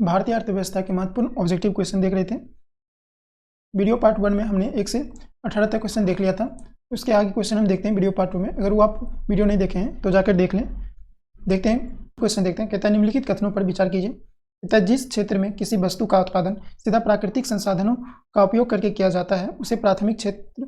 भारतीय अर्थव्यवस्था के महत्वपूर्ण ऑब्जेक्टिव क्वेश्चन देख रहे थे। वीडियो पार्ट 1 में हमने 1 से 18 तक क्वेश्चन देख लिया था। उसके आगे क्वेश्चन हम देखते हैं वीडियो पार्ट 2 में। अगर वो आप वीडियो नहीं देखे हैं तो जाकर देख लें। देखते हैं क्वेश्चन देखते हैं। कहता है निम्नलिखित कथनों पर विचार कीजिए। कहता है जिस क्षेत्र में किसी वस्तु का उत्पादन सीधा प्राकृतिक संसाधनों का उपयोग करके किया जाता है उसे प्राथमिक क्षेत्र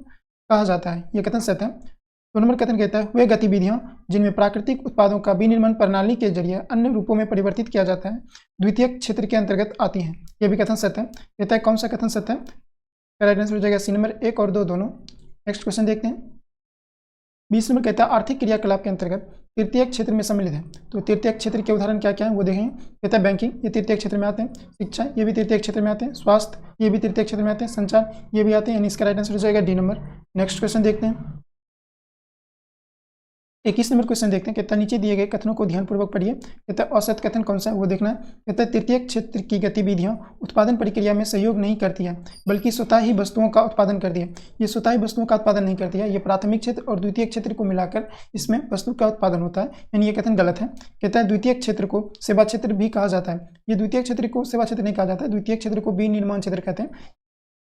कहा जाता है। यह कथन सत्य है। 2 नंबर कथन कहता है वे गतिविधियां जिनमें प्राकृतिक उत्पादों का विनिर्माण प्रणाली के जरिए अन्य रूपों में परिवर्तित किया जाता है द्वितीयक क्षेत्र के अंतर्गत आती हैं। यह भी कथन सत्य है। कहता है कौन सा कथन सत्य है? राइट आंसर हो जाएगा सी नंबर 1 और 2 दोनों। नेक्स्ट क्वेश्चन देखते हैं। 20 नंबर कहता है आर्थिक क्रियाकलाप के अंतर्गत तृतीयक क्षेत्र में सम्मिलित है। तो तृतीयक क्षेत्र के उदाहरण क्या क्या है वो देखेंगे। कहता है बैंकिंग, ये तृतीयक क्षेत्र में आते हैं। शिक्षा, ये भी तृतीयक क्षेत्र में आते हैं। स्वास्थ्य, ये भी तृतीयक क्षेत्र में आते हैं। संचार, ये भी आते हैं। यानी इसका राइट आंसर हो जाएगा डी नंबर। नेक्स्ट क्वेश्चन देखते हैं। 21 नंबर क्वेश्चन देखते हैं। कहता है नीचे दिए गए कथनों को ध्यानपूर्वक पढ़िए। कहता है औसत कथन कौन सा है वो देखना है। कहता है तृतीयक क्षेत्र की गतिविधियां उत्पादन प्रक्रिया में सहयोग नहीं करती है बल्कि स्वतः ही वस्तुओं का उत्पादन करती है। ये स्वतः ही वस्तुओं का उत्पादन नहीं करती है। ये प्राथमिक क्षेत्र और द्वितीयक क्षेत्र को मिलाकर इसमें वस्तु का उत्पादन होता है। यानी ये कथन गलत है। कहता है द्वितीयक क्षेत्र को सेवा क्षेत्र भी कहा जाता है। ये द्वितीयक क्षेत्र को सेवा क्षेत्र नहीं कहा जाता है। द्वितीयक क्षेत्र को विनिर्माण क्षेत्र कहते हैं।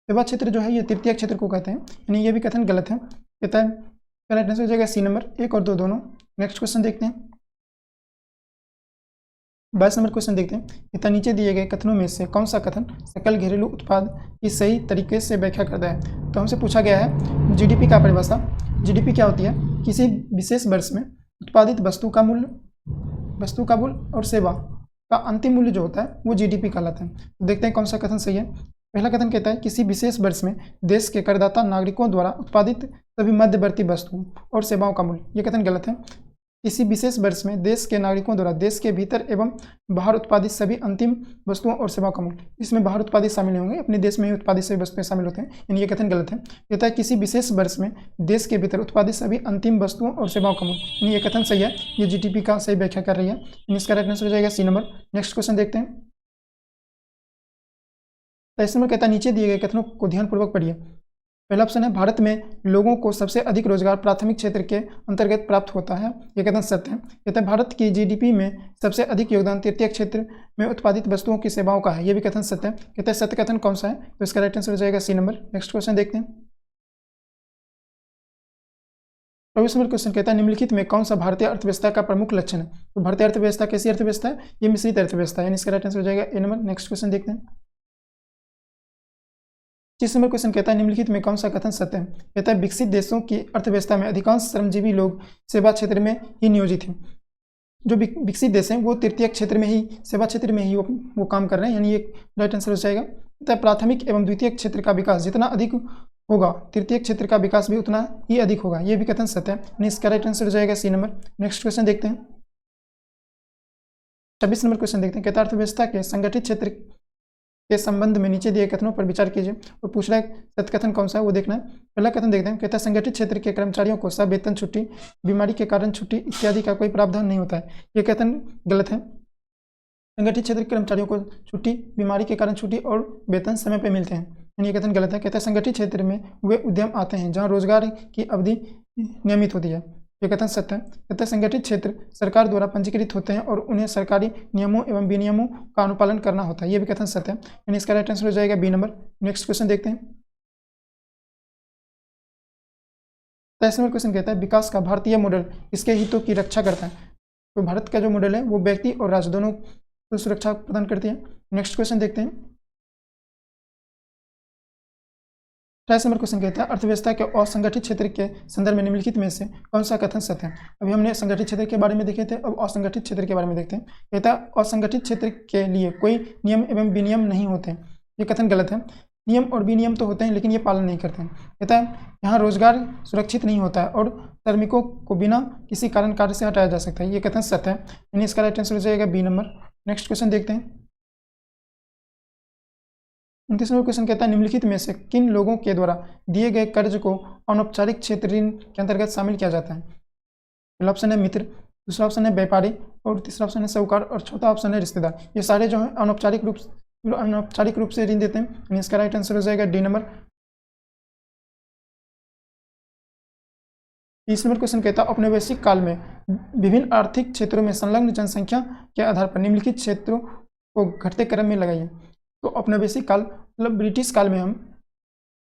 सेवा क्षेत्र जो है ये तृतीयक क्षेत्र को कहते हैं। यानी ये भी कथन गलत है। कहता है राइट आंसर हो जाएगा सी नंबर 1 और 2 दोनों। नेक्स्ट क्वेश्चन देखते हैं। 22 नंबर क्वेश्चन देखते हैं। कहता नीचे दिए गए कथनों में से कौन सा कथन सकल घरेलू उत्पाद की सही तरीके से व्याख्या करता है। तो हमसे पूछा गया है जीडीपी का परिभाषा। जीडीपी क्या होती है? किसी विशेष वर्ष में उत्पादित वस्तु का मूल्य और सेवा का अंतिम मूल्य जो होता है वो जीडीपी कहलाता है। तो देखते हैं कौन सा कथन सही है। पहला कथन कहता है किसी विशेष वर्ष में देश के करदाता नागरिकों द्वारा उत्पादित सभी मध्यवर्ती वस्तुओं और सेवाओं का मूल्य। यह कथन गलत है। किसी विशेष वर्ष में देश के नागरिकों द्वारा देश के भीतर एवं बाहर उत्पादित सभी अंतिम वस्तुओं और सेवाओं का मूल्य। इसमें बाहर उत्पादित शामिल होंगे, अपने देश में ही उत्पादित सभी वस्तुएं शामिल होते हैं। यानी ये कथन गलत है। कहता है किसी विशेष वर्ष में देश के भीतर उत्पादित सभी अंतिम वस्तुओं और सेवाओं का मूल्य। यानी ये कथन सही है। ये जीडीपी का सही व्याख्या कर रही है। इसका राइट आंसर हो जाएगा सी नंबर। नेक्स्ट क्वेश्चन देखते हैं। 23 नंबर कहता है नीचे दिए गए कथनों को ध्यानपूर्वक पढ़िए। पहला ऑप्शन है भारत में लोगों को सबसे अधिक रोजगार प्राथमिक क्षेत्र के अंतर्गत प्राप्त होता है। यह कथन सत्य है। कहता है भारत की जीडीपी में सबसे अधिक योगदान तृतीयक क्षेत्र में उत्पादित वस्तुओं की सेवाओं का है। यह भी कथन सत्य है। कहता है सत्य कथन कौन सा है? तो इसका राइट आंसर हो जाएगा सी नंबर। नेक्स्ट क्वेश्चन देखते हैं। 24 नंबर क्वेश्चन कहता है निम्नलिखित में कौन सा भारतीय अर्थव्यवस्था का प्रमुख लक्षण है। तो भारतीय अर्थव्यवस्था कैसी अर्थव्यवस्था है? ये मिश्रित अर्थव्यवस्था है। यानी इसका राइट आंसर हो जाएगा ए नंबर। नेक्स्ट क्वेश्चन देखते हैं। 25 नंबर क्वेश्चन कहता है निम्नलिखित में कौन सा कथन सत्य है। कहता है विकसित देशों की अर्थव्यवस्था में अधिकांश श्रमजीवी लोग सेवा क्षेत्र में ही नियोजित हैं। जो विकसित देश हैं वो तृतीयक क्षेत्र में ही सेवा क्षेत्र में ही वो काम कर रहे हैं। यानी ये राइट आंसर हो जाएगा। कहता है प्राथमिक एवं द्वितीयक क्षेत्र का विकास जितना अधिक होगा तृतीयक क्षेत्र का विकास भी उतना ही अधिक होगा। ये भी कथन सत्य है। यानी इसका राइट आंसर हो जाएगा सी नंबर। नेक्स्ट क्वेश्चन देखते हैं। 26 नंबर क्वेश्चन देखते हैं। कहता है अर्थव्यवस्था के संगठित क्षेत्र के संबंध में नीचे दिए कथनों पर विचार कीजिए और पूछ रहा है सत्य कथन कौन सा है वो देखना है। पहला कथन देखते हैं। कहता है संगठित क्षेत्र के कर्मचारियों को सब वेतन छुट्टी, बीमारी के कारण छुट्टी इत्यादि का कोई प्रावधान नहीं होता है। ये कथन गलत है। संगठित क्षेत्र के कर्मचारियों को छुट्टी, बीमारी के कारण छुट्टी और वेतन समय पर मिलते हैं। यानी ये कथन गलत है। कहता है संगठित क्षेत्र में वे उद्यम आते हैं जहाँ रोजगार की अवधि नियमित होती है। ये कथन सत्य है। कहता है संगठित क्षेत्र सरकार द्वारा पंजीकृत होते हैं और उन्हें सरकारी नियमों एवं विनियमों का अनुपालन करना होता है। ये भी कथन सत्य है। यानी इसका राइट आंसर हो जाएगा बी नंबर। नेक्स्ट क्वेश्चन देखते हैं। 23 नंबर क्वेश्चन कहता है विकास का भारतीय मॉडल किसके हितों की रक्षा करता है। तो भारत का जो मॉडल है वो व्यक्ति और राष्ट्र दोनों को सुरक्षा प्रदान करती है। नेक्स्ट क्वेश्चन देखते हैं। 28 नंबर क्वेश्चन कहता है अर्थव्यवस्था के असंगठित क्षेत्र के संदर्भ में निम्नलिखित में से कौन सा कथन सत्य है। अभी हमने संगठित क्षेत्र के बारे में देखे थे, अब असंगठित क्षेत्र के बारे में देखते हैं। कहता है असंगठित क्षेत्र के लिए कोई नियम एवं विनियम नहीं होते। ये कथन गलत है। नियम और विनियम तो होते हैं लेकिन ये पालन नहीं करते हैं। कहता है यहाँ रोजगार सुरक्षित नहीं होता है और श्रमिकों को बिना किसी कारण कार्य से हटाया जा सकता है। ये कथन सत्य है। यानी इसका राइट आंसर हो जाएगा बी नंबर। नेक्स्ट क्वेश्चन देखते हैं। 29 नंबर क्वेश्चन कहता है निम्नलिखित में से किन लोगों के द्वारा दिए गए कर्ज को अनौपचारिक क्षेत्र ऋण के अंतर्गत शामिल किया जाता है। पहला ऑप्शन है मित्र, दूसरा ऑप्शन है व्यापारी और तीसरा ऑप्शन है साहूकार और चौथा ऑप्शन है रिश्तेदार। ये सारे जो है अनौपचारिक रूप से ऋण देते हैं। इसका राइट आंसर हो जाएगा डी नंबर। 30 नंबर क्वेश्चन कहता है औपनिवेशिक काल में विभिन्न आर्थिक क्षेत्रों में संलग्न जनसंख्या के आधार पर निम्नलिखित क्षेत्रों को घटते क्रम में लगाइए। तो औपनिवेशिक काल मतलब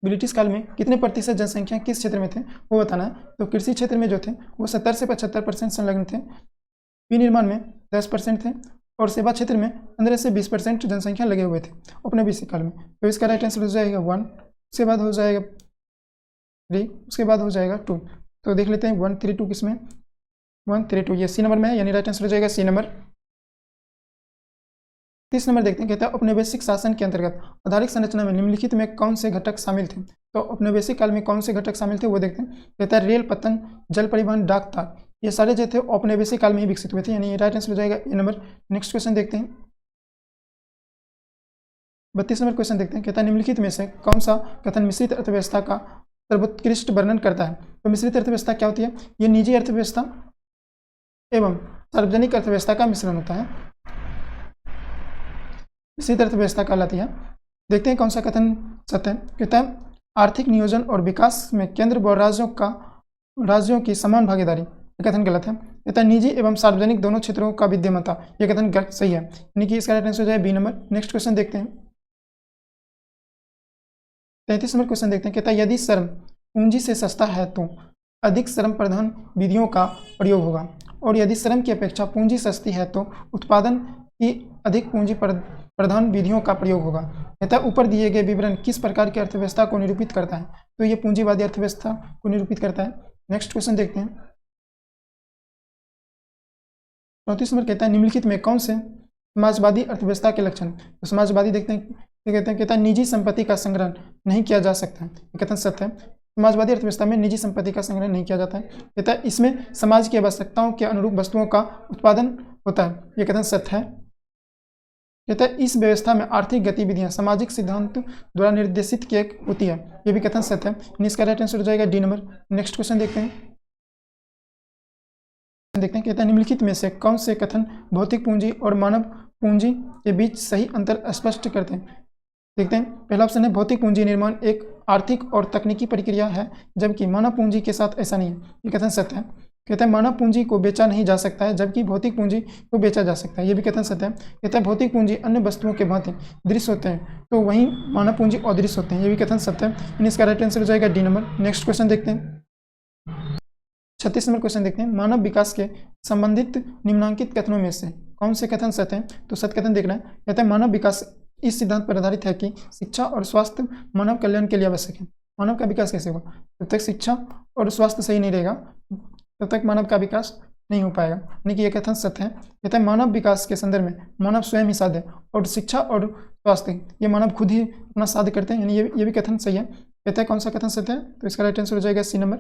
ब्रिटिश काल में कितने प्रतिशत जनसंख्या किस क्षेत्र में थे वो बताना है। तो कृषि क्षेत्र में जो थे वो 70 से 75% संलग्न थे, विनिर्माण में 10% थे, और सेवा क्षेत्र में 15 से 20% जनसंख्या लगे हुए थे औपनिवेशिक काल में। तो इसका राइट आंसर हो जाएगा 1, उसके बाद हो जाएगा 3, उसके बाद हो जाएगा 2। तो देख लेते हैं 1, 3, 2 किसमें, 1, 3, 2 ये सी नंबर में है, यानी राइट आंसर हो जाएगा सी नंबर। 30 नंबर देखते हैं, कहता है औपनिवेशिक शासन के अंतर्गत आधारिक संरचना में निम्नलिखित में कौन से घटक शामिल थे। तो औपनिवेशिक काल में कौन से घटक शामिल थे वो देखते हैं। कहता है रेल, पतन, जल परिवहन, डाक तार, ये सारे जो थे औपनिवेशिक काल में ही विकसित हुए थे, यानी राइट आंसर हो जाएगा ए नंबर। नेक्स्ट क्वेश्चन देखते हैं, 32 नंबर क्वेश्चन देखते हैं। कहता है निम्नलिखित में से कौन सा कथन मिश्रित अर्थव्यवस्था का सर्वोत्कृष्ट वर्णन करता है। तो मिश्रित अर्थव्यवस्था क्या होती है, ये निजी अर्थव्यवस्था एवं सार्वजनिक अर्थव्यवस्था का मिश्रण होता है, मिश्रित अर्थव्यवस्था कहलाती है। देखते हैं कौन सा कथन सत्य है। कहता है आर्थिक नियोजन और विकास में केंद्र व राज्यों की समान भागीदारी, ये कथन गलत है। कहता है निजी एवं सार्वजनिक दोनों क्षेत्रों का विद्यमानता, ये कथन सही है, यानी कि इसका राइट आंसर हो जाए बी नंबर। नेक्स्ट क्वेश्चन देखते हैं, 33 नंबर क्वेश्चन देखते हैं। कहता है यदि श्रम पूंजी से सस्ता है तो अधिक श्रम प्रधान विधियों का प्रयोग होगा, और यदि श्रम की अपेक्षा पूंजी सस्ती है तो उत्पादन की अधिक पूंजी प्रधान विधियों का प्रयोग होगा। कहता है ऊपर दिए गए विवरण किस प्रकार की अर्थव्यवस्था को निरूपित करता है। तो ये पूंजीवादी अर्थव्यवस्था को निरूपित करता है। नेक्स्ट क्वेश्चन देखते हैं, 34 नंबर कहता है निम्नलिखित में कौन से समाजवादी अर्थव्यवस्था के लक्षण। तो समाजवादी देखते हैं, कहता है निजी संपत्ति का संग्रहण नहीं किया जा सकता है, ये कथन सत्य है। समाजवादी अर्थव्यवस्था में निजी संपत्ति का संग्रहण नहीं किया जाता है। कहता है इसमें समाज की आवश्यकताओं के अनुरूप वस्तुओं का उत्पादन होता है, ये कथन सत्य है। कहता है इस व्यवस्था में आर्थिक गतिविधियां सामाजिक सिद्धांत द्वारा निर्देशित की होती है, ये भी कथन सत्य है। इसका राइट आंसर हो जाएगा डी नंबर। नेक्स्ट क्वेश्चन देखते हैं, कहता है निम्नलिखित में से कौन से कथन भौतिक पूंजी और मानव पूंजी के बीच सही अंतर स्पष्ट करते हैं। देखते हैं, पहला ऑप्शन है भौतिक पूंजी निर्माण एक आर्थिक और तकनीकी प्रक्रिया है, जबकि मानव पूंजी के साथ ऐसा नहीं है, ये कथन सत्य है। कहता है मानव पूंजी को बेचा नहीं जा सकता है, जबकि भौतिक पूंजी को बेचा जा सकता है, ये भी कथन सत्य है। कहता है भौतिक पूंजी अन्य वस्तुओं के भांति दृश्य होते हैं, तो वहीं मानव पूंजी अदृश्य होते हैं, ये भी कथन सत्य है। इसका राइट आंसर हो जाएगा डी नंबर। नेक्स्ट क्वेश्चन देखते हैं, 36 नंबर क्वेश्चन देखते हैं, मानव विकास के संबंधित निम्नांकित कथनों में से कौन से कथन सत्य हैं। तो सत्य कथन देखना है। कहता है मानव विकास इस सिद्धांत पर आधारित है कि शिक्षा और स्वास्थ्य मानव कल्याण के लिए आवश्यक है। मानव का विकास कैसे होगा, जब तक शिक्षा और स्वास्थ्य सही नहीं रहेगा तब तक मानव का विकास नहीं हो पाएगा, यानी कि यह कथन सत्य है। कहता है मानव विकास के संदर्भ में मानव स्वयं ही साध्य है, और शिक्षा और स्वास्थ्य ये मानव खुद ही अपना साध्य करते हैं, यानी ये भी कथन सही है। कहता है कौन सा कथन सत्य है, तो इसका राइट आंसर हो जाएगा सी नंबर।